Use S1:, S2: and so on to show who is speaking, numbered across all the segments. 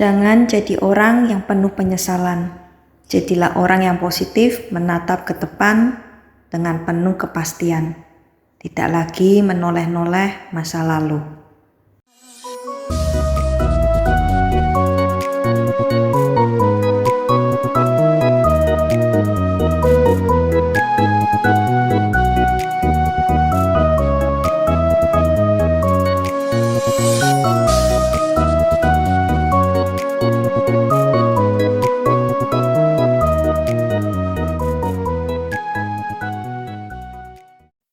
S1: Jangan jadi orang yang penuh penyesalan. Jadilah orang yang positif, menatap ke depan dengan penuh kepastian. Tidak lagi menoleh-noleh masa lalu.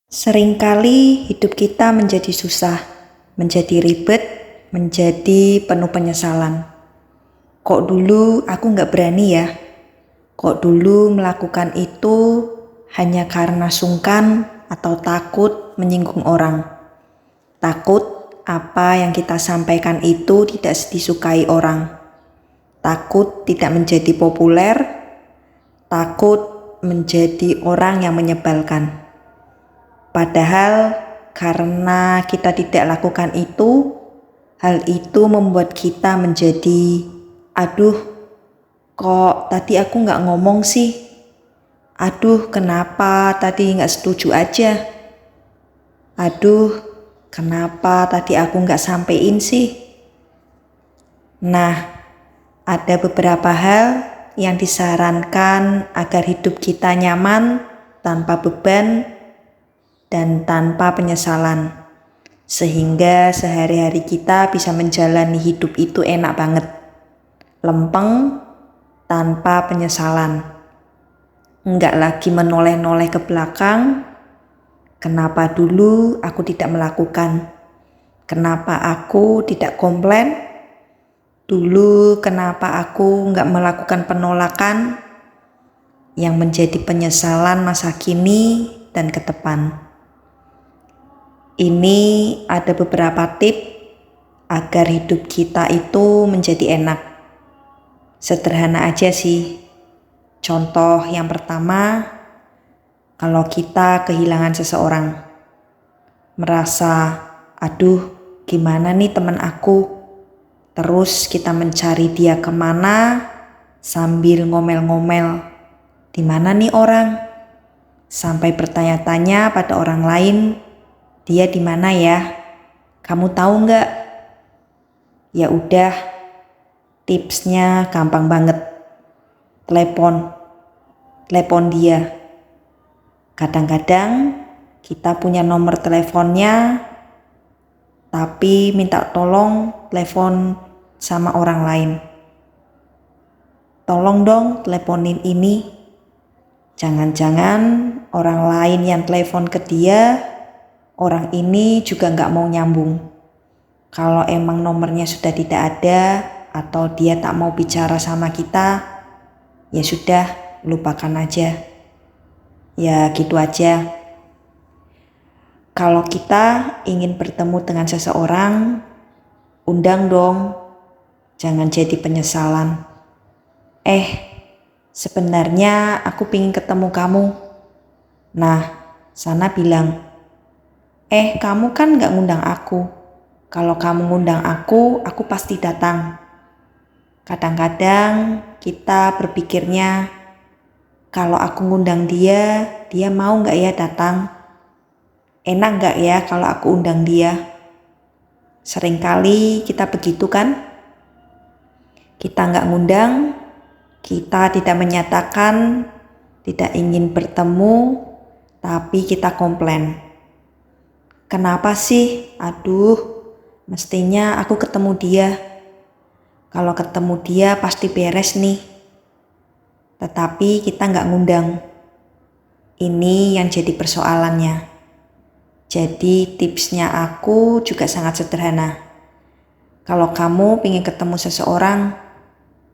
S1: Seringkali hidup kita menjadi susah, menjadi ribet, menjadi penuh penyesalan. Kok dulu aku gak berani ya? Kok dulu melakukan itu hanya karena sungkan atau takut menyinggung orang? Takut apa yang kita sampaikan itu tidak disukai orang. Takut tidak menjadi populer, takut menjadi orang yang menyebalkan. Padahal karena kita tidak lakukan itu, hal itu membuat kita menjadi, aduh kok tadi aku gak ngomong sih? Aduh kenapa tadi gak setuju aja? Aduh kenapa tadi aku gak sampein sih? Nah, ada beberapa hal yang disarankan agar hidup kita nyaman, tanpa beban, dan tanpa penyesalan. Sehingga sehari-hari kita bisa menjalani hidup itu enak banget. Lempeng, tanpa penyesalan. Enggak lagi menoleh-noleh ke belakang. Kenapa dulu aku tidak melakukan? Kenapa aku tidak komplain? Dulu kenapa aku enggak melakukan penolakan yang menjadi penyesalan masa kini dan ke depan. Ini ada beberapa tips agar hidup kita itu menjadi enak. Sederhana aja sih. Contoh yang pertama, kalau kita kehilangan seseorang, merasa, aduh gimana nih teman aku? Terus kita mencari dia kemana sambil ngomel-ngomel, di mana nih orang? Sampai bertanya-tanya pada orang lain, dia di mana ya? Kamu tahu nggak? Ya udah, tipsnya gampang banget. Telepon dia. Kadang-kadang kita punya nomor teleponnya, tapi minta tolong telepon sama orang lain. Tolong dong teleponin ini. Jangan-jangan orang lain yang telepon ke dia, orang ini juga gak mau nyambung. Kalau emang nomornya sudah tidak ada atau dia tak mau bicara sama kita, ya sudah, lupakan aja. Ya gitu aja. Kalau kita ingin bertemu dengan seseorang, undang dong. Jangan jadi penyesalan. Sebenarnya aku pengen ketemu kamu. Nah, sana bilang, kamu kan gak ngundang aku. Kalau kamu ngundang aku pasti datang. Kadang-kadang kita berpikirnya, kalau aku ngundang dia mau gak ya datang? Enak gak ya kalau aku undang dia? Seringkali kita begitu kan? Kita gak ngundang, kita tidak menyatakan, tidak ingin bertemu, tapi kita komplain. Kenapa sih? Aduh, mestinya aku ketemu dia. Kalau ketemu dia pasti beres nih. Tetapi kita gak ngundang. Ini yang jadi persoalannya. Jadi tipsnya aku juga sangat sederhana. Kalau kamu pengen ketemu seseorang,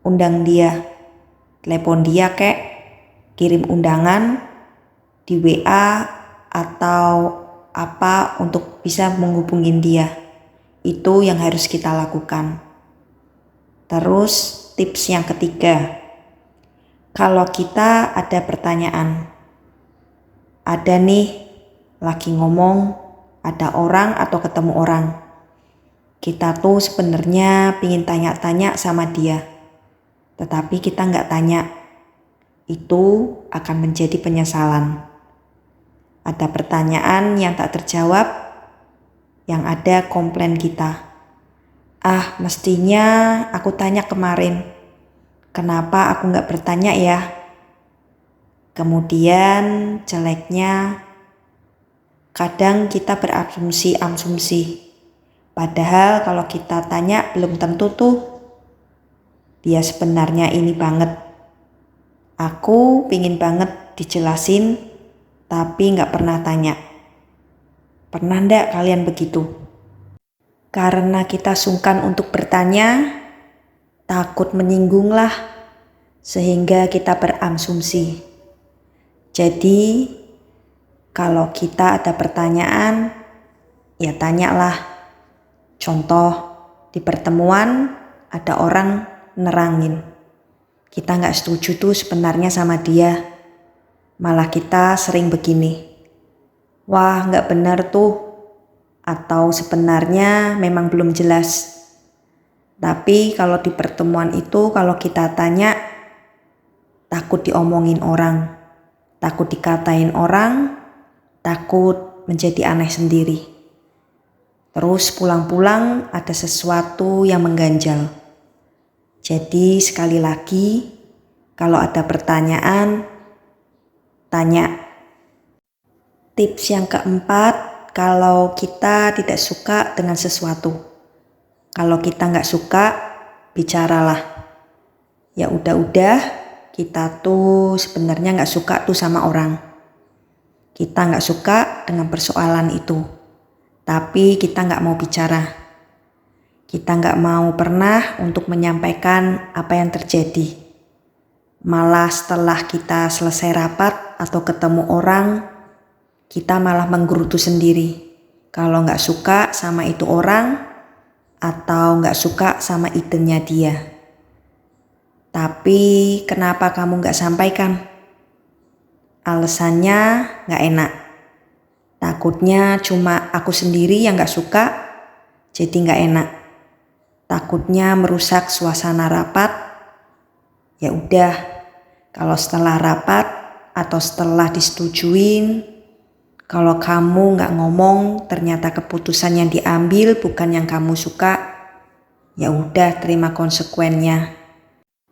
S1: undang dia. Telepon dia kek, kirim undangan di WA atau apa untuk bisa menghubungin dia. Itu yang harus kita lakukan. Terus tips yang ketiga, kalau kita ada pertanyaan, ada nih lagi ngomong, ada orang atau ketemu orang, Kita tuh sebenarnya pingin tanya-tanya sama dia, tetapi kita nggak tanya. Itu akan menjadi penyesalan. Ada pertanyaan yang tak terjawab, yang ada komplain kita. Ah, mestinya aku tanya kemarin. Kenapa aku nggak bertanya ya? Kemudian jeleknya, kadang kita berasumsi-asumsi. Padahal kalau kita tanya belum tentu tuh dia sebenarnya ini banget. Aku pingin banget dijelasin, tapi nggak pernah tanya. Pernah ndak kalian begitu? Karena kita sungkan untuk bertanya, takut menyinggung lah, sehingga kita berasumsi. Jadi, kalau kita ada pertanyaan, ya tanyalah. Contoh, di pertemuan ada orang nerangin. Kita nggak setuju tuh sebenarnya sama dia. Malah kita sering begini. Wah, nggak benar tuh. Atau sebenarnya memang belum jelas. Tapi kalau di pertemuan itu kalau kita tanya, takut diomongin orang, takut dikatain orang, takut menjadi aneh sendiri. Terus pulang-pulang ada sesuatu yang mengganjal. Jadi sekali lagi, kalau ada pertanyaan, tanya. Tips yang keempat, kalau kita tidak suka dengan sesuatu. Kalau kita nggak suka, bicaralah. Ya udah, kita tuh sebenarnya nggak suka tuh sama orang. Kita nggak suka dengan persoalan itu. Tapi kita nggak mau bicara. Kita nggak mau pernah untuk menyampaikan apa yang terjadi. Malah setelah kita selesai rapat atau ketemu orang, kita malah menggerutu sendiri. Kalau nggak suka sama itu orang, atau nggak suka sama idenya dia. Tapi kenapa kamu nggak sampaikan? Alasannya nggak enak. Takutnya cuma aku sendiri yang gak suka, jadi gak enak. Takutnya merusak suasana rapat. Ya udah, kalau setelah rapat atau setelah disetujuin, kalau kamu gak ngomong ternyata keputusan yang diambil bukan yang kamu suka, ya udah terima konsekuennya.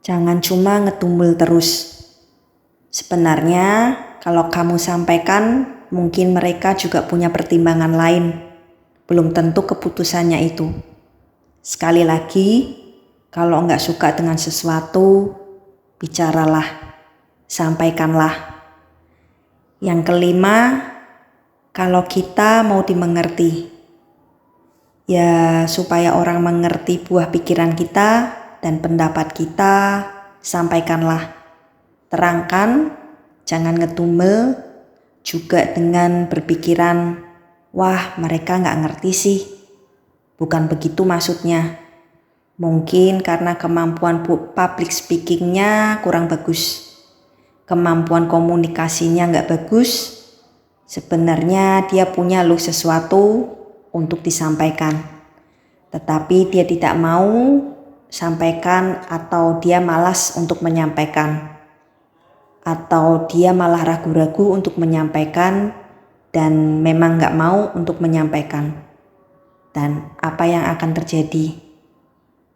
S1: Jangan cuma ngetumbul terus. Sebenarnya kalau kamu sampaikan, mungkin mereka juga punya pertimbangan lain. Belum tentu keputusannya itu. Sekali lagi, kalau nggak suka dengan sesuatu, bicaralah, sampaikanlah. Yang kelima, kalau kita mau dimengerti, ya supaya orang mengerti buah pikiran kita dan pendapat kita, sampaikanlah. Terangkan, jangan ngetumbel. Juga dengan berpikiran, wah mereka gak ngerti sih. Bukan begitu maksudnya. Mungkin karena kemampuan public speakingnya kurang bagus. Kemampuan komunikasinya gak bagus. Sebenarnya dia punya loh sesuatu untuk disampaikan. Tetapi dia tidak mau sampaikan atau dia malas untuk menyampaikan. Atau dia malah ragu-ragu untuk menyampaikan dan memang gak mau untuk menyampaikan. Dan apa yang akan terjadi?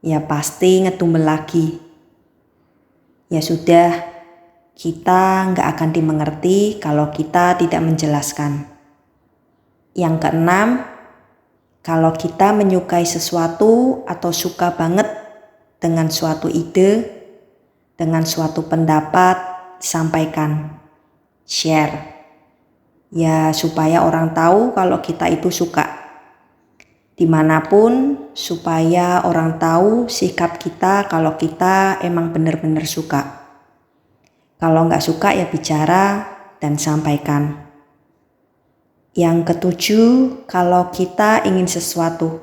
S1: Ya pasti ngetumbel lagi. Ya sudah, kita gak akan dimengerti kalau kita tidak menjelaskan. Yang keenam, kalau kita menyukai sesuatu atau suka banget dengan suatu ide, dengan suatu pendapat, sampaikan, share. Ya supaya orang tahu kalau kita itu suka. Dimanapun supaya orang tahu sikap kita kalau kita emang benar-benar suka. Kalau nggak suka ya bicara dan sampaikan. Yang ketujuh, kalau kita ingin sesuatu,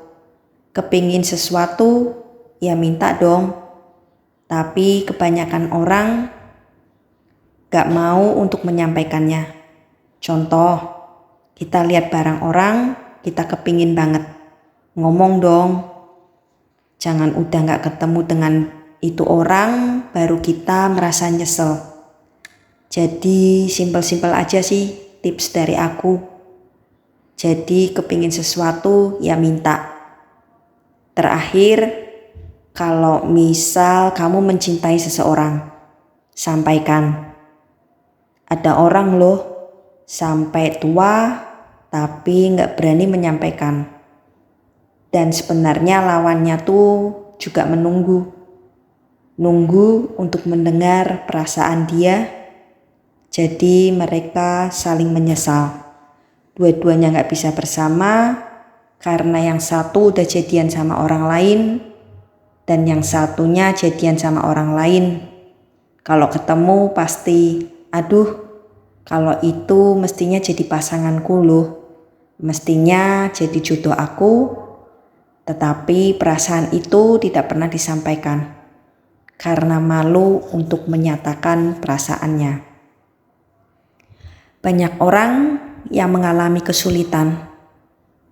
S1: kepingin sesuatu, ya minta dong. Tapi kebanyakan orang gak mau untuk menyampaikannya. Contoh, kita lihat barang orang, kita kepingin banget. Ngomong dong, Jangan udah gak ketemu dengan itu orang, baru kita merasa nyesel. Jadi simpel-simpel aja sih tips dari aku. Jadi kepingin sesuatu ya minta. Terakhir, kalau misal kamu mencintai seseorang, sampaikan. Ada orang loh sampai tua tapi gak berani menyampaikan. Dan sebenarnya lawannya tuh juga nunggu untuk mendengar perasaan dia. Jadi mereka saling menyesal. Dua-duanya gak bisa bersama karena yang satu udah jadian sama orang lain dan yang satunya jadian sama orang lain. Kalau ketemu pasti, aduh, kalau itu mestinya jadi pasanganku loh, mestinya jadi jodoh aku. Tetapi perasaan itu tidak pernah disampaikan karena malu untuk menyatakan perasaannya. Banyak orang yang mengalami kesulitan,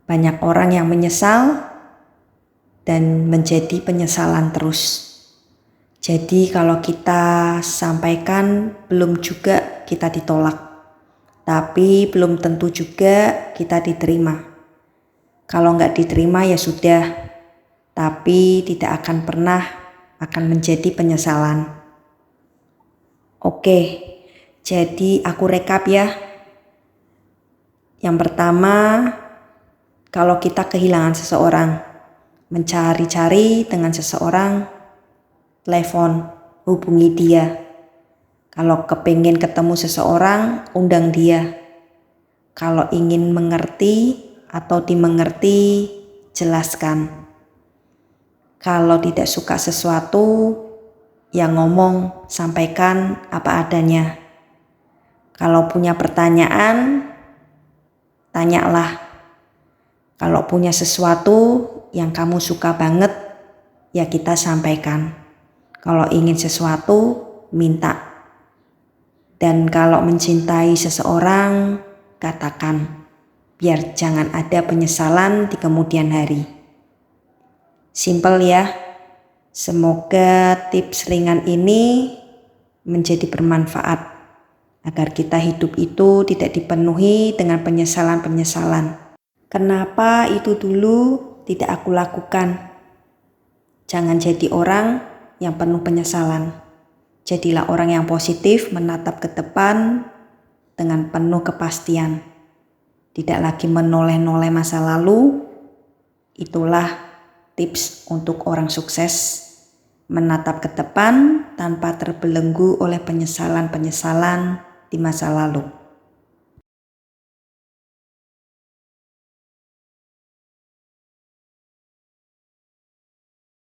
S1: banyak orang yang menyesal dan menjadi penyesalan terus. Jadi kalau kita sampaikan belum juga kita ditolak, tapi belum tentu juga kita diterima. Kalau nggak diterima ya sudah, tapi tidak akan pernah akan menjadi penyesalan. Oke, jadi aku rekap ya. Yang pertama, kalau kita kehilangan seseorang, mencari-cari dengan seseorang, telepon, hubungi dia. Kalau kepingin ketemu seseorang, undang dia. Kalau ingin mengerti atau dimengerti, jelaskan. Kalau tidak suka sesuatu, ya ngomong, sampaikan apa adanya. Kalau punya pertanyaan, tanyalah. Kalau punya sesuatu yang kamu suka banget, ya kita sampaikan. Kalau ingin sesuatu, minta. Dan kalau mencintai seseorang, katakan. Biar jangan ada penyesalan di kemudian hari. Simpel ya. Semoga tips ringan ini menjadi bermanfaat agar kita hidup itu tidak dipenuhi dengan penyesalan-penyesalan. Kenapa itu dulu tidak aku lakukan? Jangan jadi orang yang penuh penyesalan. Jadilah orang yang positif, menatap ke depan dengan penuh kepastian. Tidak lagi menoleh-noleh masa lalu. Itulah tips untuk orang sukses. Menatap ke depan tanpa terbelenggu oleh penyesalan-penyesalan di masa lalu.